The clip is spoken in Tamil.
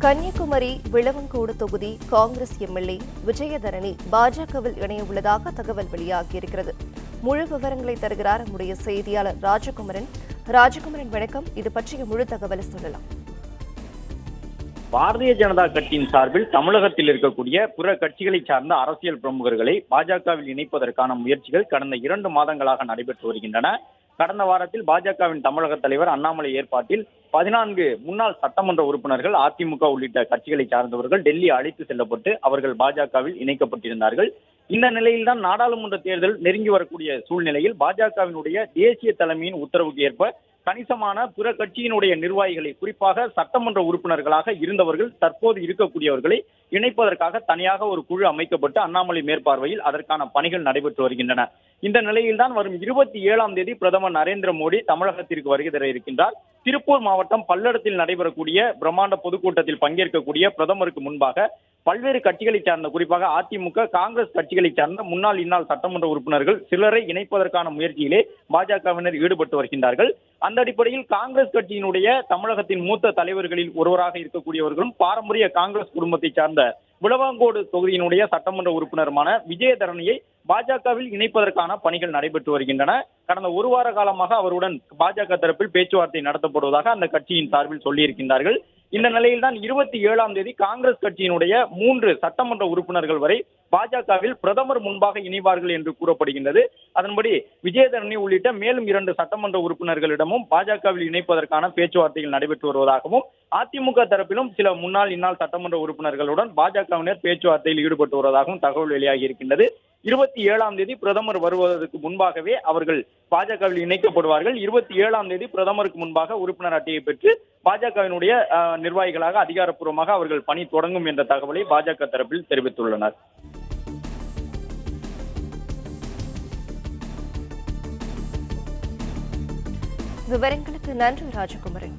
கன்னியாகுமரி விளவங்கோடு தொகுதி காங்கிரஸ் எம்எல்ஏ விஜயதரணி பாஜகவில் இணைய உள்ளதாக தகவல் வெளியாகியிருக்கிறது. முழு விவரங்களை தருகிறார் நம்முடைய செய்தியாளர் ராஜகுமரன். வணக்கம். இது பற்றிய முழு தகவலை சொல்லலாம். பாரதிய ஜனதா கட்சியின் சார்பில் தமிழகத்தில் இருக்கக்கூடிய பிற கட்சிகளை சார்ந்த அரசியல் பிரமுகர்களை பாஜகவில் இணைப்பதற்கான முயற்சிகள் கடந்த 2 மாதங்களாக நடைபெற்று வருகின்றன. கடந்த வாரத்தில் பாஜகவின் தமிழக தலைவர் அண்ணாமலை ஏற்பாட்டில் 14 முன்னாள் சட்டமன்ற உறுப்பினர்கள், அதிமுக உள்ளிட்ட கட்சிகளை சார்ந்தவர்கள் டெல்லி அழைத்து செல்லப்பட்டு அவர்கள் பாஜகவில் இணைக்கப்பட்டிருந்தார்கள். இந்த நிலையில்தான் நாடாளுமன்ற தேர்தல் நெருங்கி வரக்கூடிய சூழ்நிலையில் பாஜகவினுடைய தேசிய தலைமையின் உத்தரவுக்கு ஏற்ப கணிசமான பிற கட்சியினுடைய நிர்வாகிகளை, குறிப்பாக சட்டமன்ற உறுப்பினர்களாக இருந்தவர்கள் தற்போது இருக்கக்கூடியவர்களை இணைப்பதற்காக தனியாக ஒரு குழு அமைக்கப்பட்டு அண்ணாமலை மேற்பார்வையில் அதற்கான பணிகள் நடைபெற்று வருகின்றன. இந்த நிலையில்தான் வரும் 27ஆம் தேதி பிரதமர் நரேந்திர மோடி தமிழகத்திற்கு வருகை தர இருக்கின்றார். திருப்பூர் மாவட்டம் பல்லடத்தில் நடைபெறக்கூடிய பிரம்மாண்ட பொதுக்கூட்டத்தில் பங்கேற்கக்கூடிய பிரதமருக்கு முன்பாக பல்வேறு கட்சிகளை சார்ந்த, குறிப்பாக அதிமுக, காங்கிரஸ் கட்சிகளை சார்ந்த முன்னாள் இன்னாள் சட்டமன்ற உறுப்பினர்கள் சிலரை இணைப்பதற்கான முயற்சியிலே பாஜகவினர் ஈடுபட்டு வருகின்றார்கள். அந்த அடிப்படையில் காங்கிரஸ் கட்சியினுடைய தமிழகத்தின் மூத்த தலைவர்களில் ஒருவராக இருக்கக்கூடியவர்களும் பாரம்பரிய காங்கிரஸ் குடும்பத்தை சார்ந்த விளவங்கோடு தொகுதியினுடைய சட்டமன்ற உறுப்பினருமான விஜயதரணியை பாஜகவில் இணைப்பதற்கான பணிகள் நடைபெற்று வருகின்றன. கடந்த 1 வார காலமாக அவருடன் பாஜக தரப்பில் பேச்சுவார்த்தை நடத்தப்படுவதாக அந்த கட்சியின் சார்பில் சொல்லியிருக்கின்றார்கள். இந்த நிலையில்தான் 27ஆம் தேதி காங்கிரஸ் கட்சியினுடைய 3 சட்டமன்ற உறுப்பினர்கள் வரை பாஜகவில் பிரதமர் முன்பாக இணைவார்கள் என்று கூறப்படுகின்றது. அதன்படி விஜயதரணி உள்ளிட்ட மேலும் 2 சட்டமன்ற உறுப்பினர்களிடமும் பாஜகவில் இணைப்பதற்கான பேச்சுவார்த்தைகள் நடைபெற்று வருவதாகவும், அதிமுக தரப்பிலும் சில முன்னாள் இன்னாள் சட்டமன்ற உறுப்பினர்களுடன் பாஜகவினர் பேச்சுவார்த்தையில் ஈடுபட்டு வருவதாகவும் தகவல் வெளியாகி இருக்கின்றது. 27ஆம் தேதி பிரதமர் வருவதற்கு முன்பாகவே அவர்கள் பாஜகவில் இணைக்கப்படுவார்கள். 27ஆம் தேதி பிரதமருக்கு முன்பாக உறுப்பினர் அட்டையை பெற்று பாஜகவினுடைய நிர்வாகிகளாக அதிகாரப்பூர்வமாக அவர்கள் பணி தொடங்கும் என்ற தகவலை பாஜக தரப்பில் தெரிவித்துள்ளனர். விவரங்களுக்கு நன்றி ராஜகுமரன்.